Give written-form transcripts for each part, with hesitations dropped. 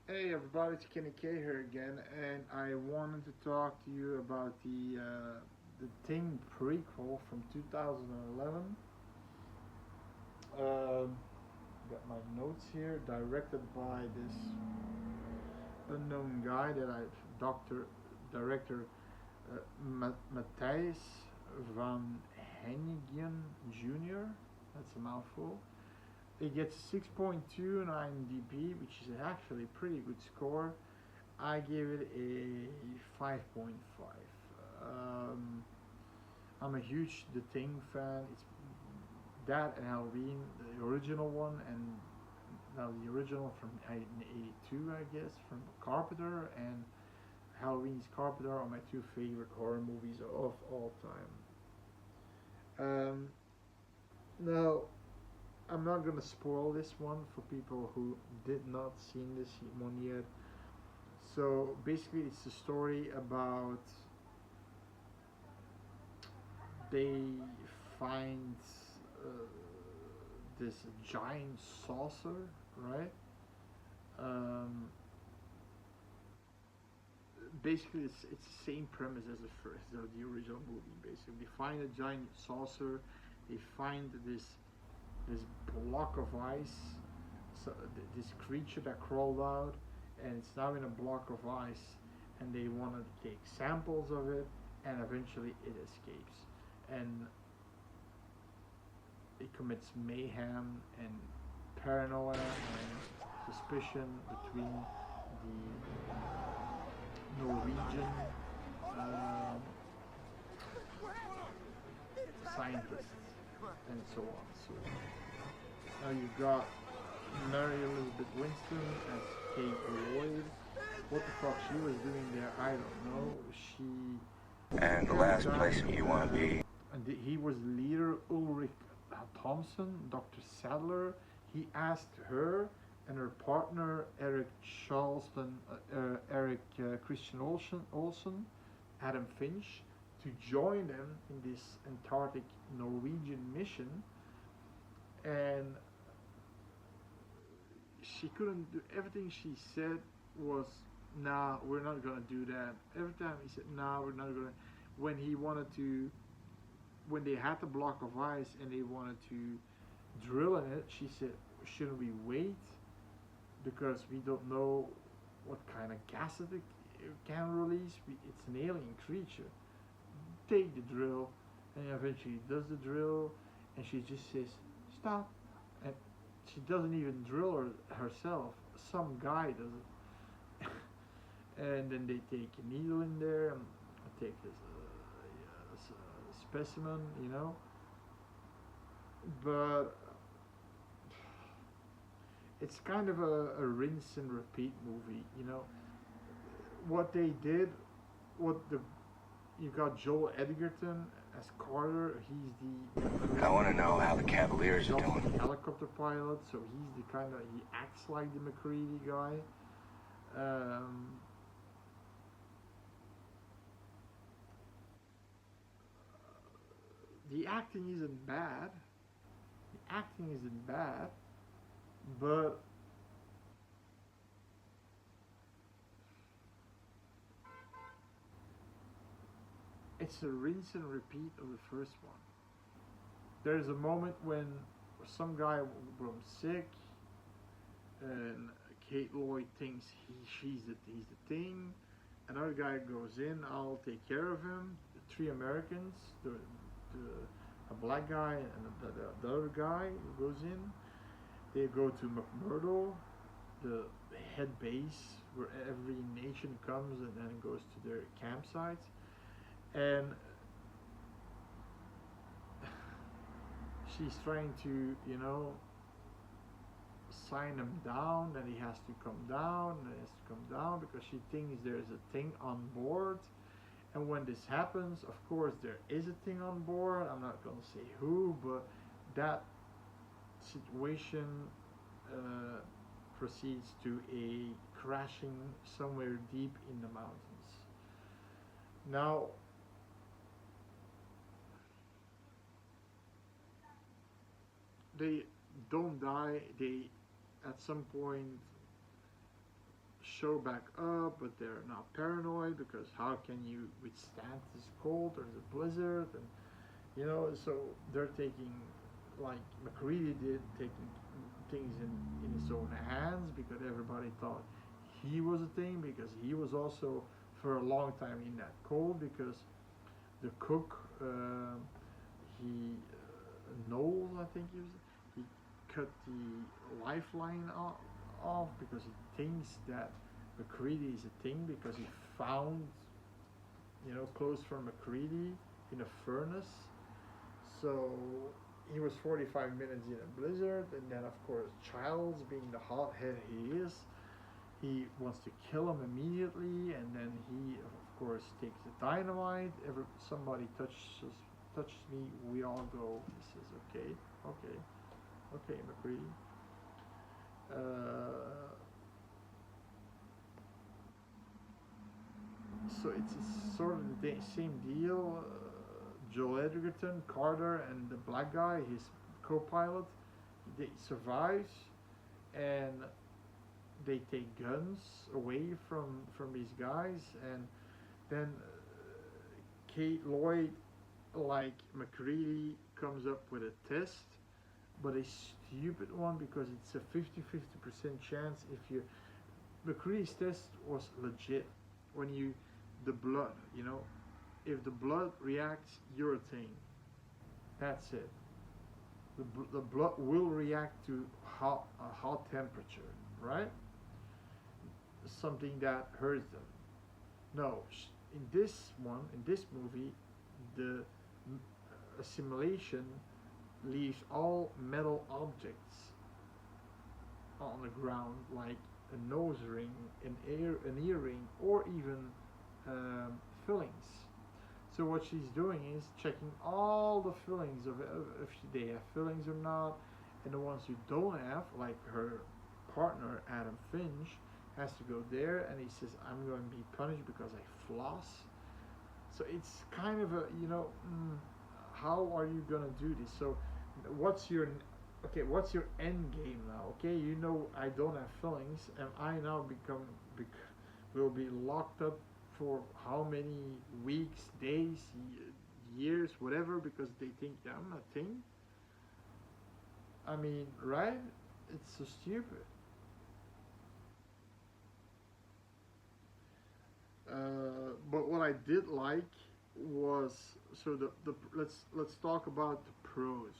Hey everybody, it's Kenny K here again, and I wanted to talk to you about the Thing prequel from 2011. Um, got my notes here, directed by this unknown guy that Doctor Director Matthijs van Hennigen Jr. That's a mouthful. It gets 6.2 on IMDb, which is actually a pretty good score. I give it a 5.5. Um, I'm a huge The Thing fan. It's that and Halloween, the original one, and now the original from 1982, I guess, from Carpenter, and Halloween's Carpenter are my two favorite horror movies of all time. Now, I'm not gonna spoil this one for people who did not seen this one yet. So basically, it's a story about they find uh, this giant saucer, right? Um, Basically, it's the same premise as the original movie. Basically, they find a giant saucer. They find this block of ice, so this creature that crawled out, and it's now in a block of ice, and they want to take samples of it, and eventually it escapes, and it commits mayhem and paranoia and suspicion between the Norwegian um scientists and so on. So now you've got Mary Elizabeth Winston as Kate Lloyd. What the fuck she was doing there, I don't know. And the last place you want to be. And he was the leader, Ulrich Thompson, Dr. Sadler. He asked her and her partner, Eric Charleston, Eric Christian Olsen, Adam Finch, to join them in this Antarctic Norwegian mission. And she couldn't do everything she said was, nah, we're not gonna do that. Every time he said, nah, we're not gonna. When he wanted to, when they had the block of ice and they wanted to drill in it, she said, shouldn't we wait? Because we don't know what kind of gases it can release. It's an alien creature. Take the drill, and eventually does the drill, and she just says, stop. And she doesn't even drill herself. Some guy does it. And then they take a needle in there and take this specimen, you know. But it's kind of a rinse and repeat movie, you know. What they did, what the you got Joel Edgerton as Carter. He's I want to know how the Cavaliers are also doing. the helicopter pilot, so he's the kind of he acts like the McCready guy. Um, the acting isn't bad. The acting isn't bad, but it's a rinse and repeat of the first one. There's a moment when some guy was sick, and Kate Lloyd thinks he's the thing. Another guy goes in, I'll take care of him. The three Americans, the a black guy and the other guy goes in. They go to McMurdo, the head base where every nation comes and then goes to their campsites. And she's trying to, you know, sign him down, that he has to come down, and he has to come down because she thinks there's a thing on board. And when this happens, of course, there is a thing on board. I'm not going to say who, but that situation proceeds to a crashing somewhere deep in the mountains. Now, they don't die. They, at some point, show back up, but they're now paranoid because how can you withstand this cold? There's a blizzard, and so they're taking, like McCready did, taking things in his own hands because everybody thought he was a thing, because he was also for a long time in that cold, because the cook, he Noel, I think he cut the lifeline off because he thinks that McCready is a thing, because he found clothes from McCready in a furnace. So he was 45 minutes in a blizzard, and then of course Childs, being the hothead he is, he wants to kill him immediately, and then he of course takes the dynamite. Somebody touches me, we all go. He says, okay, McCready. So it's sort of the same deal. Joel Edgerton, Carter, and the black guy, his co-pilot, they survives, and they take guns away from these guys, and then Kate Lloyd, like McCready, comes up with a test, but a stupid one, because it's a 50% chance. McCready's test was legit. When the blood, if the blood reacts, you're a thing. That's it. The blood will react to a hot temperature, right? Something that hurts them. No, in this movie, the assimilation leaves all metal objects on the ground, like a nose ring, an earring, or even fillings. So what she's doing is checking all the fillings of if they have fillings or not, and the ones who don't have, like her partner Adam Finch, has to go there, and he says, I'm going to be punished because I floss. So it's kind of a, how are you going to do this? So what's your end game now? Okay, I don't have fillings, and I now will be locked up for how many weeks, days, years, whatever, because they think that I'm a thing. I mean, right? It's so stupid. But what I did like was, so let's talk about the pros,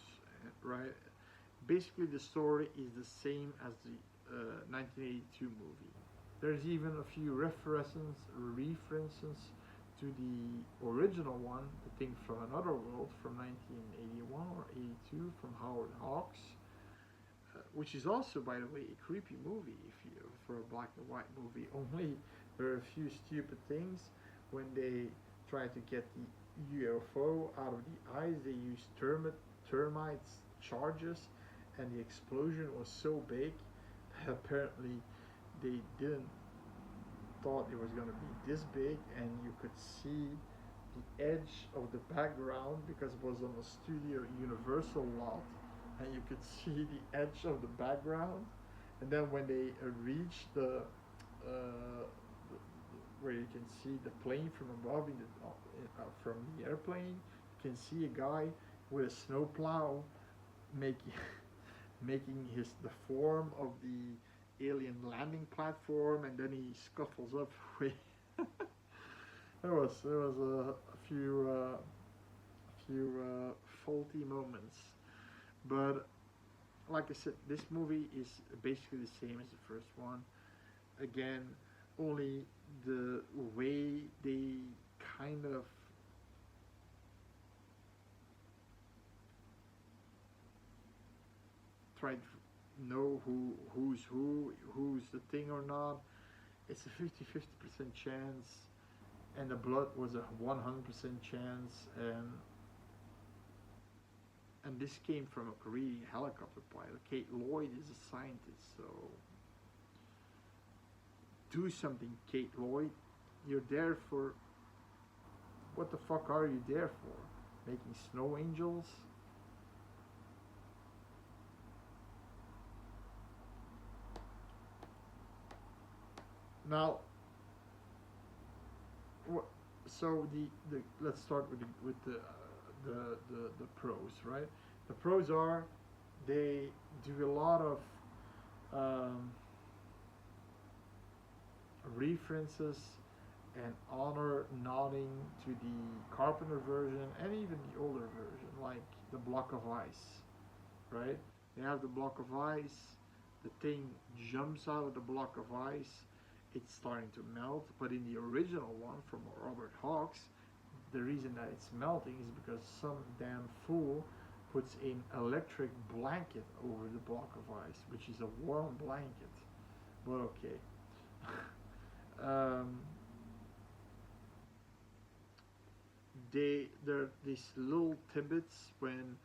right? Basically, the story is the same as the 1982 movie. There's even a few references to the original one, The Thing from Another World, from 1981 or 82, from Howard Hawks, which is also, by the way, a creepy movie for a black and white movie. Only there are a few stupid things. When they try to get the UFO out of the ice, they use termites charges, and the explosion was so big that apparently they didn't thought it was going to be this big, and you could see the edge of the background because it was on a Studio Universal lot, and you could see the edge of the background. And then when they reached where you can see the plane from above from the airplane, you can see a guy with a snowplow making the form of the alien landing platform, and then he scuffles up away. there was a few faulty moments, but like I said, this movie is basically the same as the first one. Again, only the way they kind of tried to know who's the thing or not. It's a 50% chance, and the blood was a 100% chance, and this came from a Korean helicopter pilot. Kate Lloyd is a scientist, so do something, Kate Lloyd. You're there for, what the fuck are you there for? Making snow angels? Now, so the let's start with the pros, right? The pros are they do a lot of um, references and honor nodding to the Carpenter version and even the older version, like the block of ice, right? They have the block of ice, the thing jumps out of the block of ice, it's starting to melt, but in the original one from Robert Hawks, the reason that it's melting is because some damn fool puts an electric blanket over the block of ice, which is a warm blanket. But okay. um, there are these little tidbits when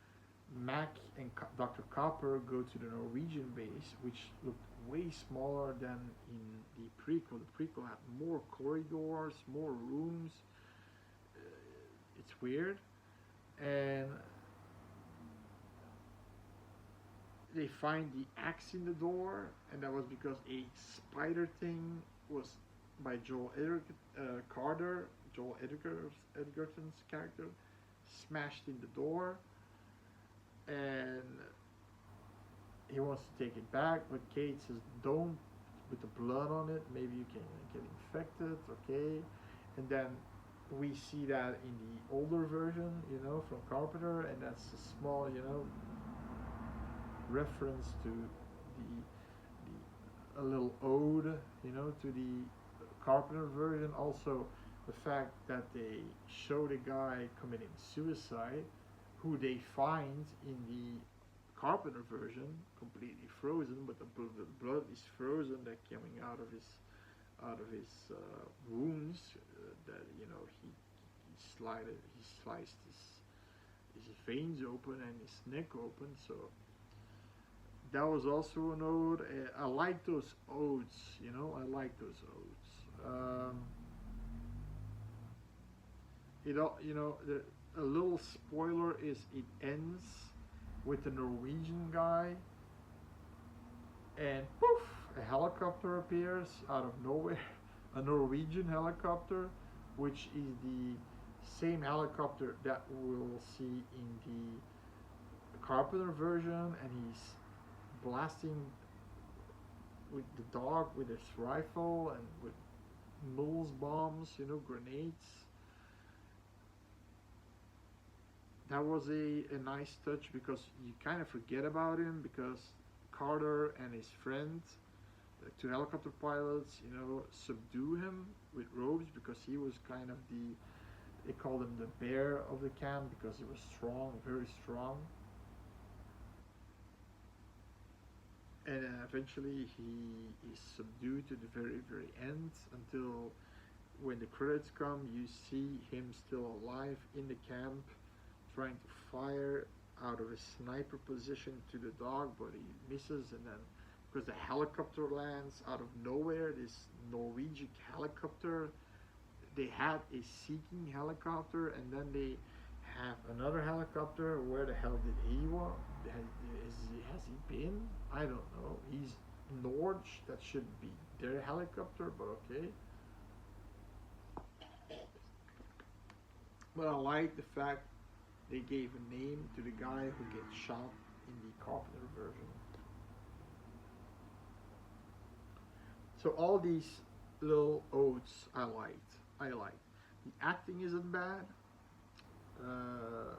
Mac and Dr. Copper go to the Norwegian base, which looked way smaller than in the prequel. The prequel had more corridors, more rooms. It's weird. And they find the axe in the door, and that was because a spider thing was by Carter, Joel Edgerton's character, smashed in the door, and he wants to take it back, but Kate says, don't, with the blood on it, maybe you can get infected, okay? And then we see that in the older version, from Carpenter, and that's a small, reference to a little ode, to the Carpenter version. Also, the fact that they show the guy committing suicide, who they find in the Carpenter version completely frozen, but the blood is frozen, that coming out of his wounds, that he sliced his veins open and his neck open. So that was also an ode. I like those odes, I like those odes. A little spoiler is it ends with the Norwegian guy, and poof, a helicopter appears out of nowhere, a Norwegian helicopter, which is the same helicopter that we'll see in the Carpenter version, and he's blasting with the dog with his rifle and with Mills bombs, grenades. That was a nice touch, because you kind of forget about him, because Carter and his friend, the two helicopter pilots, subdue him with ropes, because he was kind of they called him the bear of the camp, because he was strong, very strong. And eventually he is subdued to the very, very end, until when the credits come, you see him still alive in the camp, trying to fire out of a sniper position to the dog, but he misses, and then because the helicopter lands out of nowhere, this Norwegian helicopter, they had a seeking helicopter, and then they have another helicopter. Where the hell did he want? Has he been? I don't know. He's Norge, that should be their helicopter, but okay. But I like the fact they gave a name to the guy who gets shot in the Carpenter version. So all these little odes I liked. The acting isn't bad. The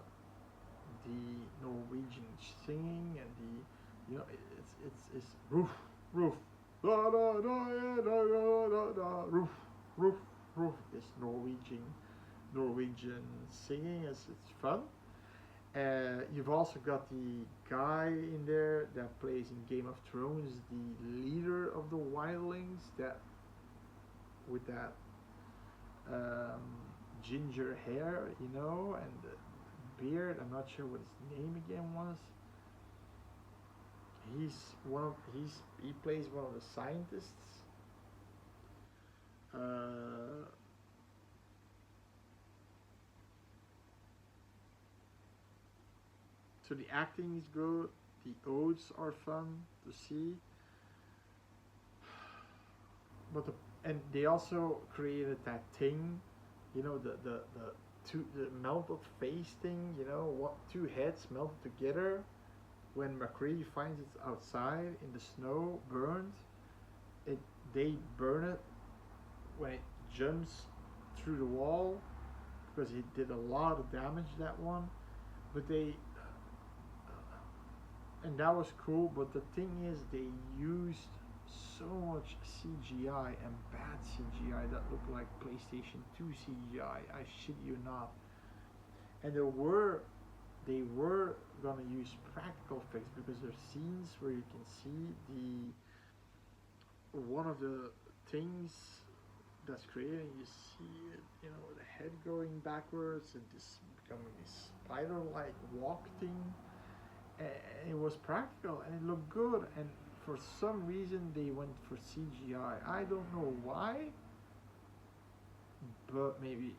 Norwegian singing and it's roof roof da da da da da da da roof roof roof. This Norwegian singing it's fun. You've also got the guy in there that plays in Game of Thrones, the leader of the wildlings, that with that ginger hair, and the beard. I'm not sure what his name again was. He plays one of the scientists. So the acting is good. The odes are fun to see. but and they also created that thing, you know, the melted face thing, you know, what two heads melted together. When McCready finds it outside in the snow, burned, it they burn it when it jumps through the wall because it did a lot of damage that one. But they and that was cool. But the thing is, they used so much CGI and bad CGI that looked like PlayStation 2 CGI. I shit you not. And they were gonna use practical effects because there's scenes where you can see the one of the things that's created. You see it, you know, the head going backwards and this becoming this spider-like walk thing. And it was practical and it looked good. And for some reason they went for CGI. I don't know why, but maybe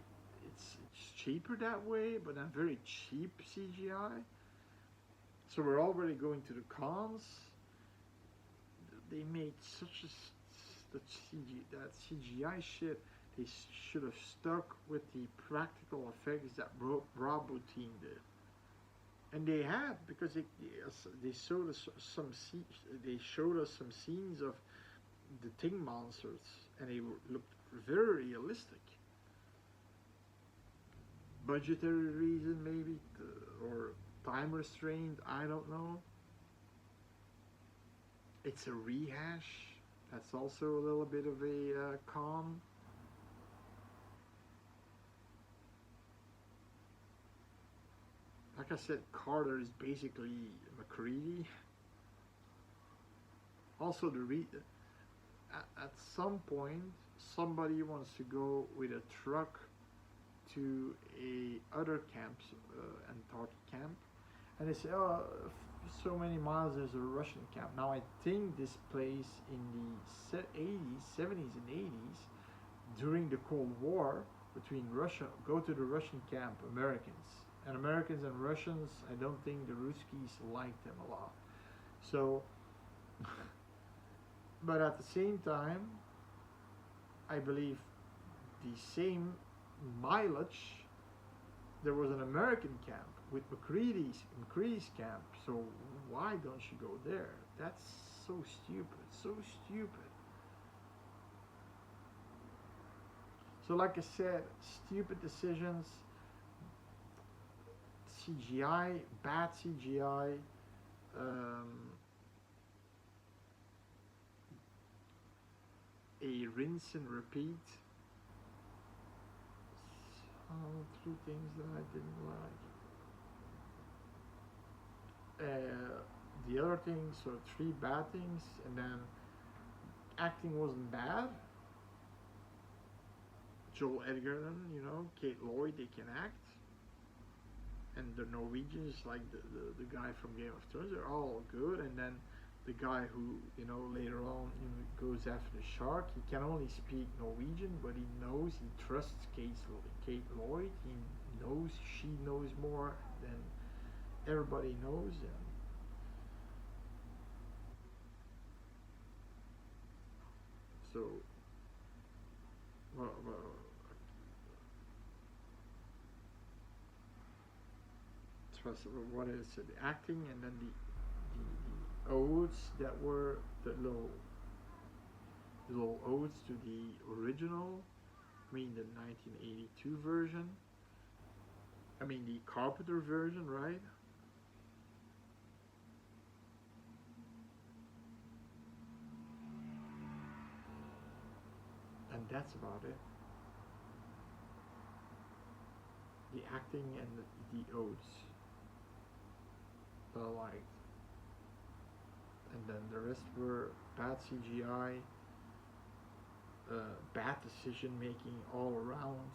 it's cheaper that way, but not very cheap CGI. So we're already going to the cons. They made such a that CGI shit. They should have stuck with the practical effects that Rob Bottin did. And they had, because they showed us some scenes of the Thing monsters, and they looked very realistic. Budgetary reason maybe, or time restraint, I don't know. It's a rehash. That's also a little bit of a con. Like I said, Carter is basically McCready. Also, at some point, somebody wants to go with a truck to a other camp, Antarctic camp, and they say, "Oh, so many miles. There's a Russian camp." Now, I think this place in the 80s, 70s, and 80s, during the Cold War between Russia. Go to the Russian camp, Americans. And Americans and Russians, I don't think the Ruskies liked them a lot. So, but at the same time, I believe the same mileage, there was an American camp with McCready's camp. So why don't you go there? That's so stupid, so stupid. So like I said, stupid decisions, CGI, bad CGI, a rinse and repeat. Three things that I didn't like. The other things, so three bad things, and then acting wasn't bad. Joel Edgerton, you know, Kate Lloyd, they can act. And the Norwegians, like the guy from Game of Thrones, they're all good. And then the guy who, you know, later on, you know, goes after the shark, he can only speak Norwegian, but he knows, he trusts Kate Lloyd. He knows, she knows more than everybody knows. And so, well, what is it? The acting, and then the odes that were the little odes to the original. I mean the 1982 version. I mean the Carpenter version, right? And that's about it. The acting and the odes that I liked. And then the rest were bad CGI, bad decision making all around.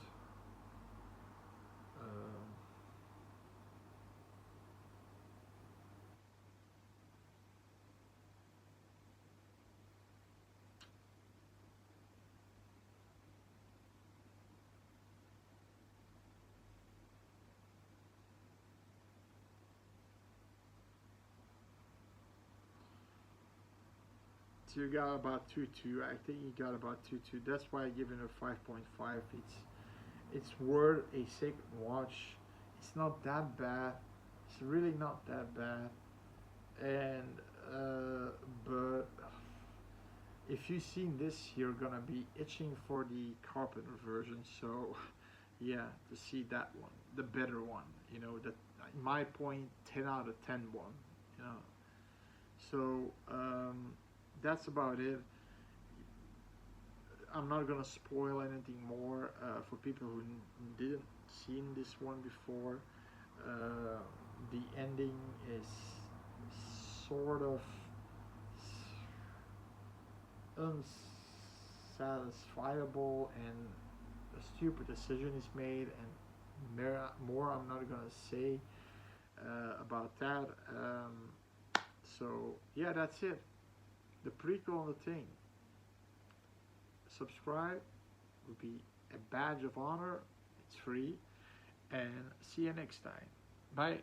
So you got about 2.2. I think you got about 2.2. That's why I give it a 5.5. It's worth a second watch. It's not that bad. It's really not that bad. And but if you've seen this, you're gonna be itching for the carpenter version. So yeah, to see that one, the better one. You know, that in my point, 10 out of 10 one. You know. So that's about it. I'm not gonna spoil anything more for people who didn't seen this one before. The ending is sort of unsatisfiable, and a stupid decision is made, and more I'm not gonna say about that. So yeah, that's it. The prequel on the thing. Subscribe would be a badge of honor. It's free, and see you next time. Bye.